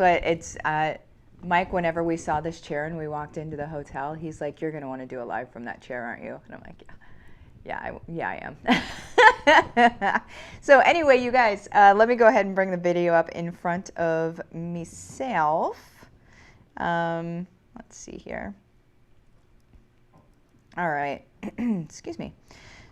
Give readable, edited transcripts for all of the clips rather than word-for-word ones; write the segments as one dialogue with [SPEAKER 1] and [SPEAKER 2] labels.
[SPEAKER 1] But it's, Mike, whenever we saw this chair and we walked into the hotel, he's like, you're going to want to do a live from that chair, aren't you? And I'm like, yeah, I am. So anyway, you guys, let me go ahead and bring the video up in front of myself. Let's see here. All right. Excuse me.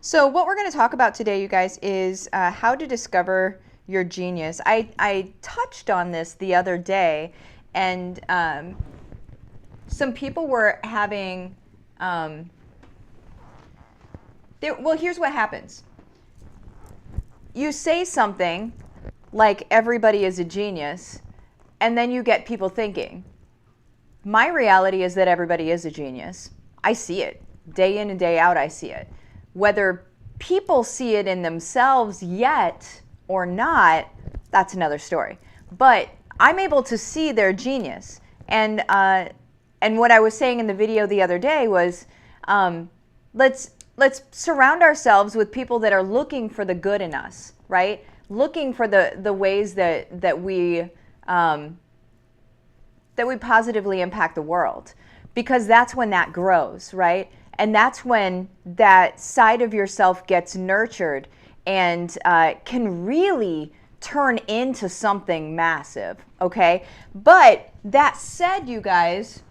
[SPEAKER 1] So what we're going to talk about today, you guys, is how to discover your genius. I touched on this the other day, and some people were having, well, here's what happens. You say something like everybody is a genius, and then you get people thinking. My reality is that everybody is a genius. I see it. Day in and day out, I see it. Whether people see it in themselves yet or not, that's another story. But I'm able to see their genius. And what I was saying in the video the other day was, let's surround ourselves with people that are looking for the good in us, right? Looking for the ways that we positively impact the world, because that's when that grows, right? And that's when that side of yourself gets nurtured and can really turn into something massive, okay? But that said, you guys,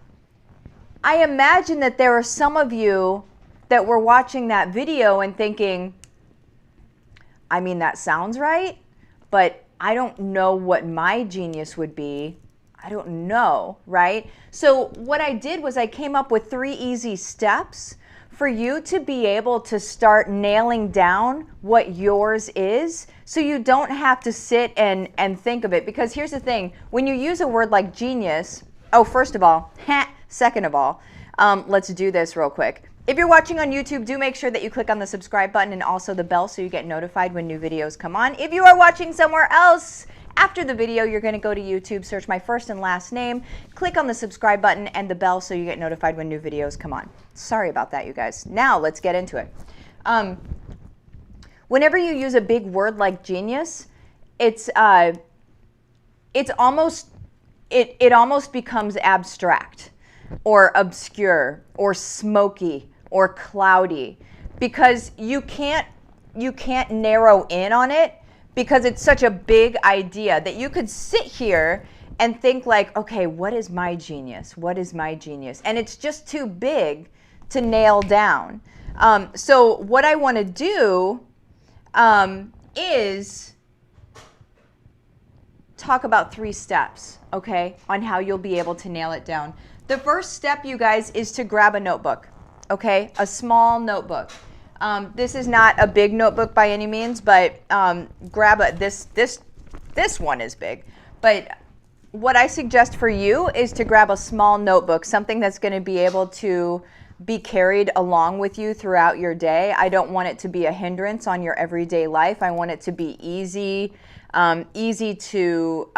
[SPEAKER 1] I imagine that there are some of you that were watching that video and thinking, I mean, that sounds right, but I don't know what my genius would be. I don't know, right? So what I did was I came up with 3 easy steps for you to be able to start nailing down what yours is, so you don't have to sit and think of it. Because here's the thing, when you use a word like genius, oh, first of all, second of all, let's do this real quick. If you're watching on YouTube, do make sure that you click on the subscribe button and also the bell so you get notified when new videos come on. If you are watching somewhere else, after the video, you're going to go to YouTube, search my first and last name, click on the subscribe button and the bell so you get notified when new videos come on. Sorry about that, you guys. Now let's get into it. Whenever you use a big word like genius, it almost becomes abstract or obscure or smoky or cloudy, because you can't narrow in on it, because it's such a big idea that you could sit here and think like, okay, what is my genius? What is my genius? And it's just too big to nail down. So what I want to do is talk about 3 steps, okay, on how you'll be able to nail it down. The first step, you guys, is to grab a notebook, okay, a small notebook. This is not a big notebook by any means, but grab this one is big. But what I suggest for you is to grab a small notebook, something that's going to be able to be carried along with you throughout your day. I don't want it to be a hindrance on your everyday life. I want it to be easy to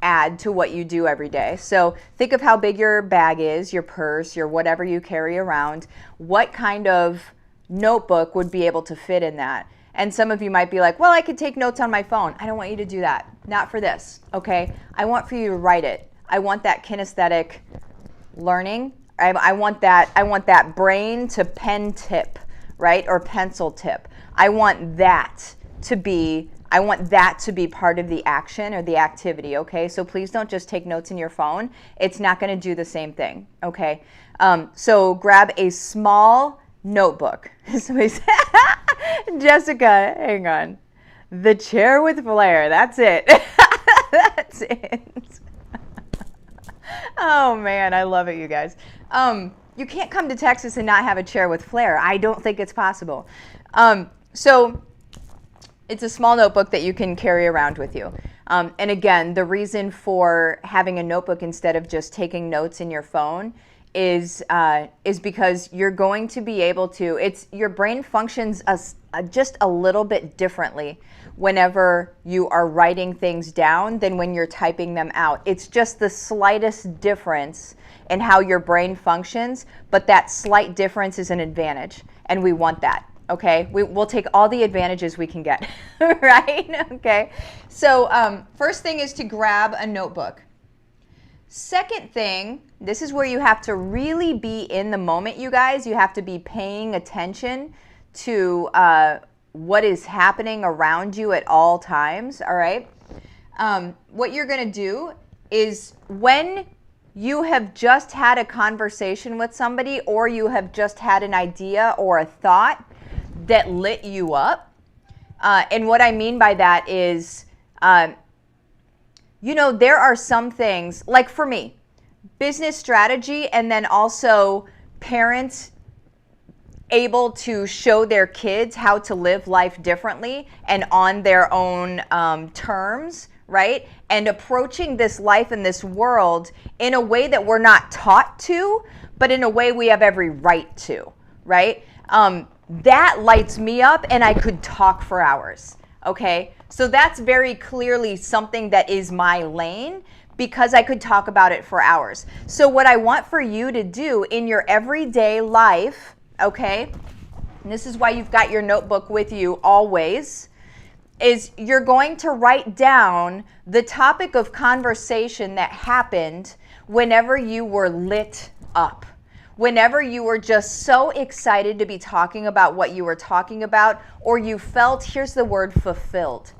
[SPEAKER 1] add to what you do every day. So think of how big your bag is, your purse, your whatever you carry around. What kind of notebook would be able to fit in that? And some of you might be like, well, I could take notes on my phone. I don't want you to do that. Not for this, okay? I want for you to write it. I want that kinesthetic learning. I want that brain to pen tip, right? Or pencil tip. I want that to be part of the action or the activity, okay? So please don't just take notes in your phone. It's not going to do the same thing, okay? So grab a small notebook. Jessica, hang on. The chair with flair, that's it. That's it. Oh man, I love it, you guys. You can't come to Texas and not have a chair with flair. I don't think it's possible. So it's a small notebook that you can carry around with you. And again, the reason for having a notebook instead of just taking notes in your phone is because you're going to be able to, your brain functions just a little bit differently whenever you are writing things down than when you're typing them out. It's just the slightest difference in how your brain functions, but that slight difference is an advantage, and we want that. Okay, we'll take all the advantages we can get, right? Okay, so first thing is to grab a notebook. Second thing, this is where you have to really be in the moment, you guys. You have to be paying attention to what is happening around you at all times, all right? What you're going to do is when you have just had a conversation with somebody, or you have just had an idea or a thought that lit you up. And what I mean by that is, you know, there are some things, like for me, business strategy, and then also parents able to show their kids how to live life differently and on their own terms, right? And approaching this life and this world in a way that we're not taught to, but in a way we have every right to, right? That lights me up, and I could talk for hours, okay? So that's very clearly something that is my lane, because I could talk about it for hours. So what I want for you to do in your everyday life, okay, and this is why you've got your notebook with you always, is you're going to write down the topic of conversation that happened whenever you were lit up. Whenever you were just so excited to be talking about what you were talking about, or you felt, here's the word, fulfilled.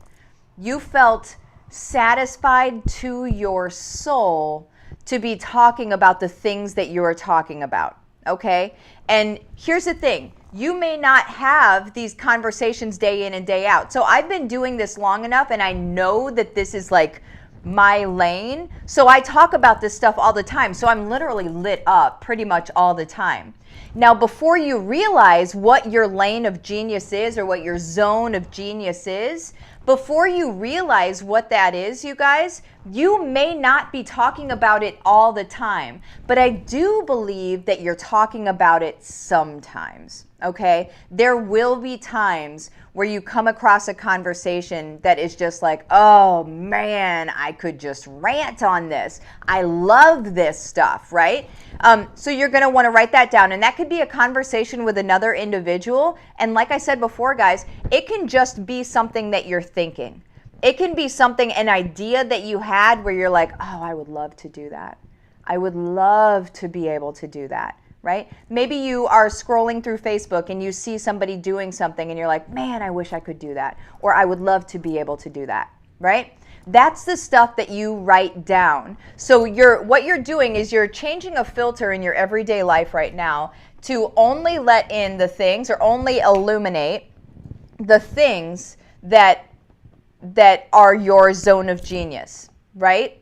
[SPEAKER 1] You felt satisfied to your soul to be talking about the things that you are talking about, okay? And here's the thing. You may not have these conversations day in and day out. So I've been doing this long enough, and I know that this is like my lane. So I talk about this stuff all the time. So I'm literally lit up pretty much all the time. Now, before you realize what your lane of genius is, or what your zone of genius is, before you realize what that is, you guys, you may not be talking about it all the time, but I do believe that you're talking about it sometimes, okay? There will be times where you come across a conversation that is just like, oh man, I could just rant on this. I love this stuff, right? So you're gonna wanna write that down, and that could be a conversation with another individual. And like I said before, guys, it can just be something that you're thinking. It can be something, an idea that you had where you're like, oh, I would love to do that. I would love to be able to do that, right? Maybe you are scrolling through Facebook and you see somebody doing something and you're like, man, I wish I could do that. Or I would love to be able to do that, right? That's the stuff that you write down. So what you're doing is you're changing a filter in your everyday life right now to only let in the things, or only illuminate the things that are your zone of genius, right?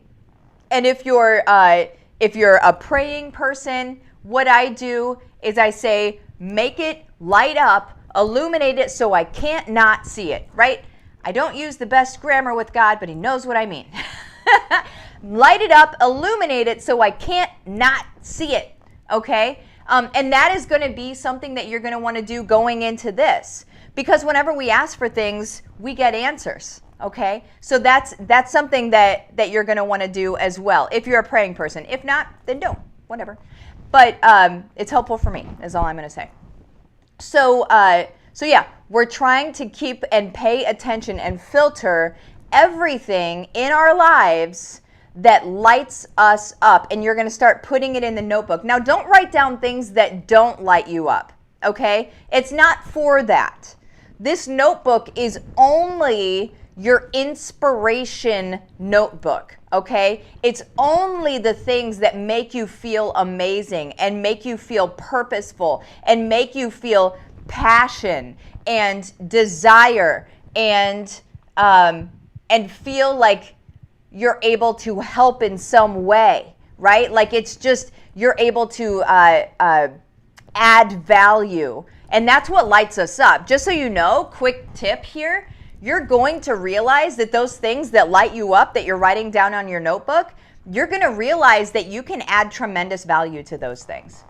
[SPEAKER 1] And if you're a praying person, what I do is I say, make it light up, illuminate it so I can't not see it, right? I don't use the best grammar with God, but he knows what I mean. Light it up, illuminate it so I can't not see it, okay? And that is going to be something that you're going to want to do going into this. Because whenever we ask for things, we get answers, okay? So that's something that you're going to want to do as well, if you're a praying person. If not, then don't, whatever. But it's helpful for me, is all I'm going to say. So yeah, we're trying to keep and pay attention and filter everything in our lives that lights us up. And you're going to start putting it in the notebook. Now, don't write down things that don't light you up, okay? It's not for that. This notebook is only your inspiration notebook, okay? It's only the things that make you feel amazing and make you feel purposeful and make you feel passion and desire and feel like you're able to help in some way, right? Like it's just, you're able to add value. And that's what lights us up. Just so you know, quick tip here, you're going to realize that those things that light you up that you're writing down on your notebook, you're going to realize that you can add tremendous value to those things.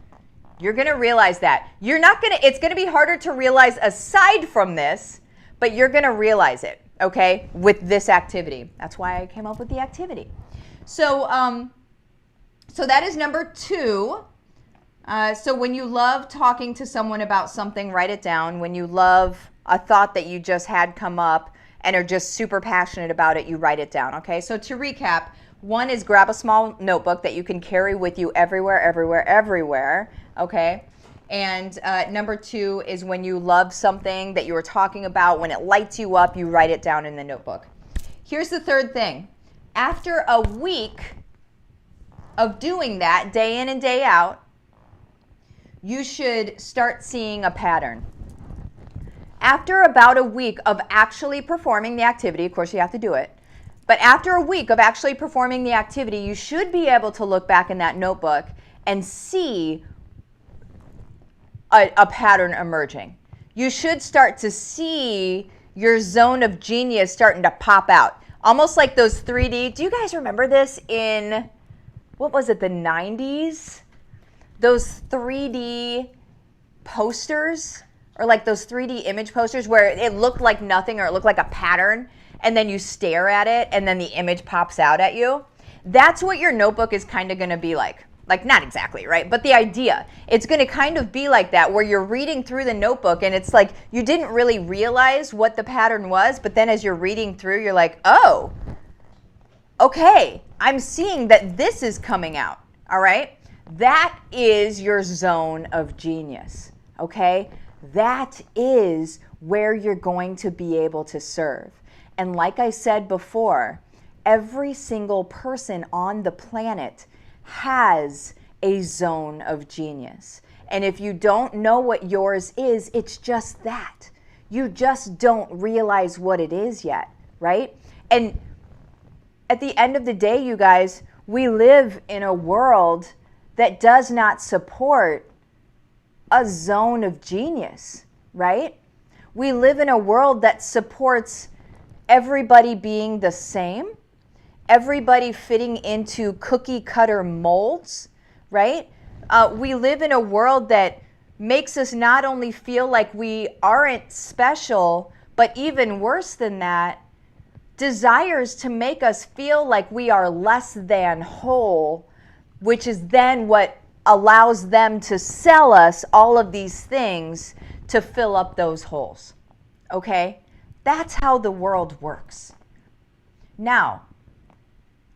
[SPEAKER 1] You're going to realize that. It's going to be harder to realize aside from this, but you're going to realize it, okay, with this activity. That's why I came up with the activity. So that is number 2. So when you love talking to someone about something, write it down. When you love a thought that you just had come up and are just super passionate about it, you write it down, okay? So to recap, one is grab a small notebook that you can carry with you everywhere, everywhere, everywhere, okay? And number two is when you love something that you were talking about, when it lights you up, you write it down in the notebook. Here's the third thing. After a week of doing that, day in and day out, you should start seeing a pattern. After about a week of actually performing the activity, of course you have to do it, but after a week of actually performing the activity, you should be able to look back in that notebook and see a pattern emerging. You should start to see your zone of genius starting to pop out. Almost like those 3D, do you guys remember this in, what was it, the 90s? Those 3D posters, or like those 3D image posters where it looked like nothing or it looked like a pattern, and then you stare at it and then the image pops out at you. That's what your notebook is kind of going to be like. Like, not exactly, right? But the idea, it's going to kind of be like that, where you're reading through the notebook and it's like you didn't really realize what the pattern was, but then as you're reading through, you're like, oh, okay, I'm seeing that this is coming out, all right? That is your zone of genius, okay? That is where you're going to be able to serve. And like I said before, every single person on the planet has a zone of genius. And if you don't know what yours is, it's just that. You just don't realize what it is yet, right? And at the end of the day, you guys, we live in a world that does not support a zone of genius, right? We live in a world that supports everybody being the same, everybody fitting into cookie cutter molds, right? We live in a world that makes us not only feel like we aren't special, but even worse than that, desires to make us feel like we are less than whole, which is then what allows them to sell us all of these things to fill up those holes, okay? That's how the world works. Now,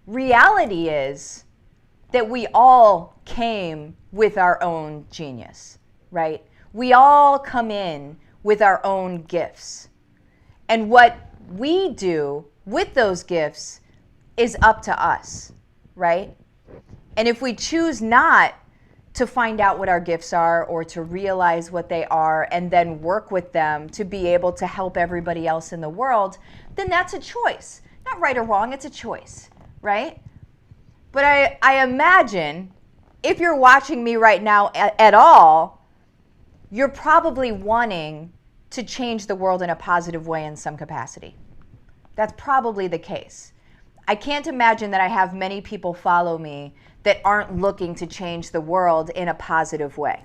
[SPEAKER 1] reality is that we all came with our own genius, right? We all come in with our own gifts. And what we do with those gifts is up to us, right? And if we choose not to find out what our gifts are or to realize what they are and then work with them to be able to help everybody else in the world, then that's a choice. Not right or wrong, it's a choice, right? But I imagine if you're watching me right now at all, you're probably wanting to change the world in a positive way in some capacity. That's probably the case. I can't imagine that I have many people follow me that aren't looking to change the world in a positive way.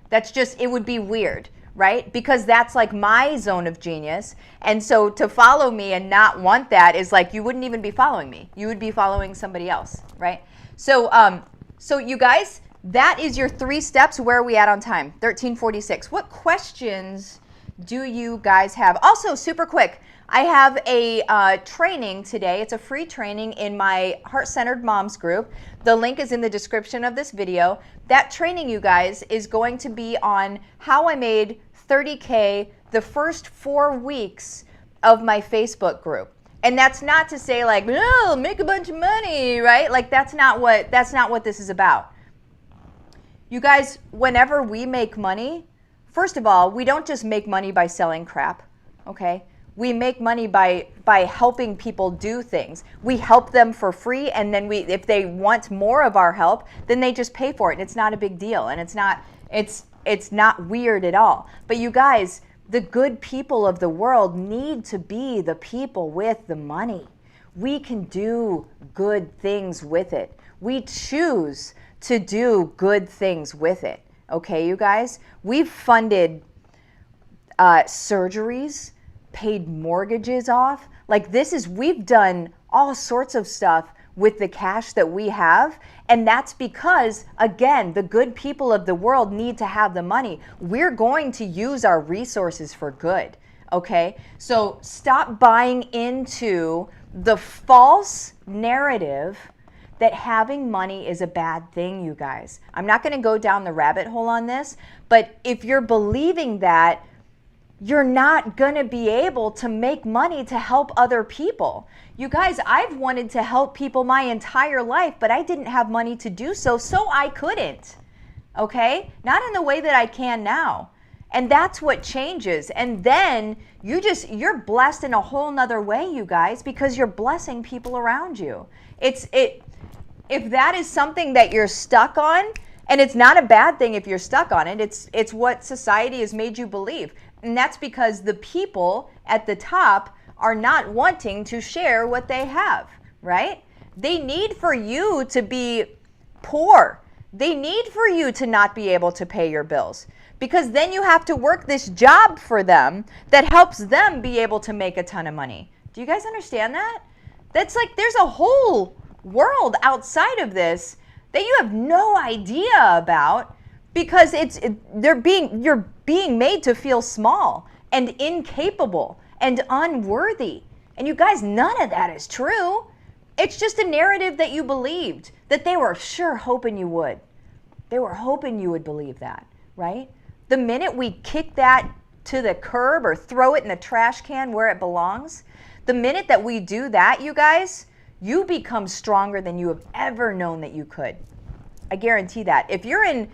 [SPEAKER 1] That's just, it would be weird, right? Because that's like my zone of genius. And so to follow me and not want that is like, you wouldn't even be following me. You would be following somebody else, right? So, so you guys, that is your 3 steps. Where are we at on time? 13:46. What questions do you guys have? Also, super quick, I have a training today. It's a free training in my Heart-Centered Moms group. The link is in the description of this video. That training, you guys, is going to be on how I made $30K the first 4 weeks of my Facebook group. And that's not to say like, oh, make a bunch of money, right? Like that's not what this is about. You guys, whenever we make money, first of all, we don't just make money by selling crap, okay? We make money by helping people do things. We help them for free, and then if they want more of our help, then they just pay for it. And it's not a big deal, and it's not weird at all. But you guys, the good people of the world need to be the people with the money. We can do good things with it. We choose to do good things with it. Okay, you guys? We've funded surgeries, paid mortgages off. Like we've done all sorts of stuff with the cash that we have. And that's because, again, the good people of the world need to have the money. We're going to use our resources for good, okay? So stop buying into the false narrative that having money is a bad thing, you guys. I'm not going to go down the rabbit hole on this, but if you're believing that, you're not going to be able to make money to help other people. You guys, I've wanted to help people my entire life, but I didn't have money to do so, so I couldn't. Okay? Not in the way that I can now. And that's what changes. And then you're blessed in a whole nother way, you guys, because you're blessing people around you. If that is something that you're stuck on, and it's not a bad thing if you're stuck on it, it's what society has made you believe. And that's because the people at the top are not wanting to share what they have, right? They need for you to be poor. They need for you to not be able to pay your bills, because then you have to work this job for them that helps them be able to make a ton of money. Do you guys understand that? That's like there's a whole world outside of this that you have no idea about, because you're being made to feel small and incapable and unworthy. And you guys, none of that is true. It's just a narrative that you believed, that they were sure hoping you would. They were hoping you would believe that, right? The minute we kick that to the curb or throw it in the trash can where it belongs, the minute that we do that, you guys, you become stronger than you have ever known that you could. I guarantee that. If you're in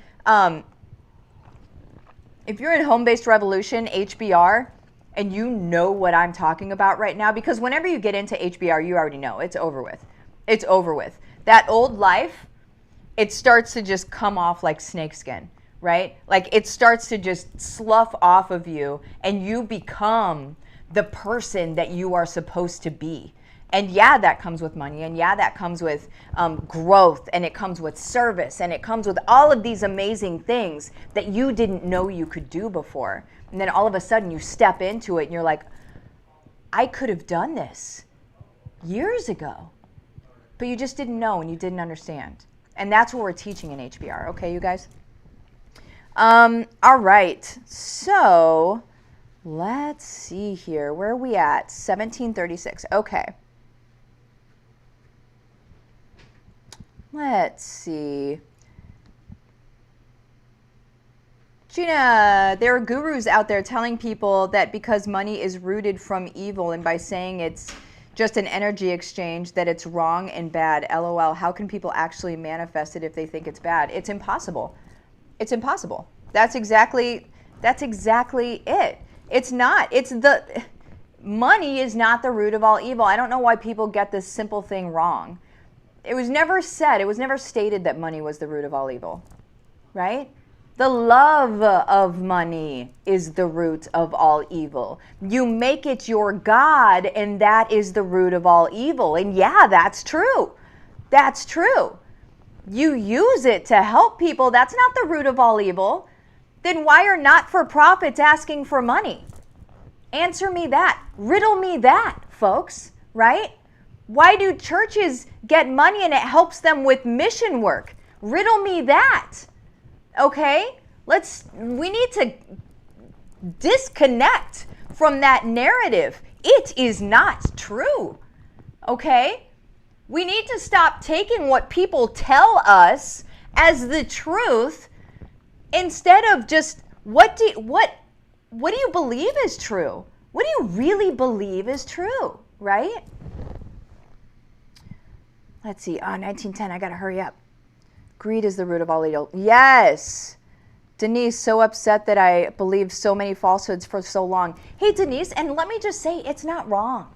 [SPEAKER 1] Home-Based Revolution, HBR, and you know what I'm talking about right now, because whenever you get into HBR, you already know it's over with. It's over with. That old life, it starts to just come off like snakeskin, right? Like it starts to just slough off of you, and you become the person that you are supposed to be. And yeah, that comes with money, and yeah, that comes with growth, and it comes with service, and it comes with all of these amazing things that you didn't know you could do before. And then all of a sudden you step into it and you're like, I could have done this years ago, but you just didn't know and you didn't understand. And that's what we're teaching in HBR, okay, you guys? All right, so let's see here. Where are we at? 1736, okay. Let's see. Gina, there are gurus out there telling people that because money is rooted from evil, and by saying it's just an energy exchange, that it's wrong and bad. LOL, how can people actually manifest it if they think it's bad? It's impossible. It's impossible. That's exactly it. It's not. Money is not the root of all evil. I don't know why people get this simple thing wrong. It was never stated that money was the root of all evil, right? The love of money is the root of all evil. You make it your God, and that is the root of all evil. And yeah, that's true. That's true. You use it to help people. That's not the root of all evil. Then why are not-for-profits asking for money? Answer me that. Riddle me that, folks, right? Why do churches get money and it helps them with mission work? Riddle me that. Okay? We need to disconnect from that narrative. It is not true. Okay? We need to stop taking what people tell us as the truth instead of just what do you believe is true? What do you really believe is true, right? Let's see. 1910. I got to hurry up. Greed is the root of all evil. Yes. Denise, so upset that I believed so many falsehoods for so long. Hey, Denise, and let me just say, it's not wrong.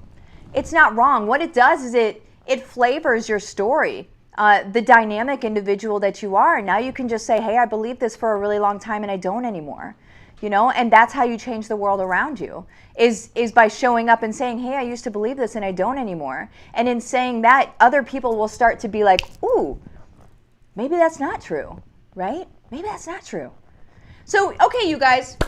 [SPEAKER 1] It's not wrong. What it does is it flavors your story, the dynamic individual that you are. Now you can just say, hey, I believed this for a really long time and I don't anymore. You know, and that's how you change the world around you, is by showing up and saying, hey, I used to believe this and I don't anymore. And in saying that, other people will start to be like, ooh, maybe that's not true, right? Maybe that's not true. So, okay, you guys,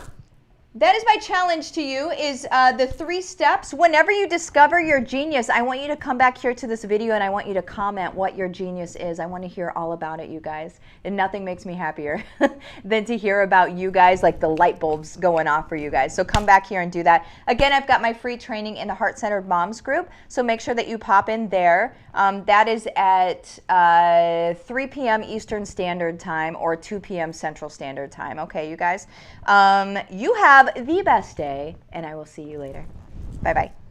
[SPEAKER 1] that is my challenge to you, is the 3 steps. Whenever you discover your genius, I want you to come back here to this video and I want you to comment what your genius is. I want to hear all about it, you guys. And nothing makes me happier than to hear about you guys, like the light bulbs going off for you guys. So come back here and do that. Again, I've got my free training in the Heart-Centered Moms group, so make sure that you pop in there. That is at 3 p.m. Eastern Standard Time or 2 p.m. Central Standard Time. Okay, you guys? You have the best day, and I will see you later. Bye-bye.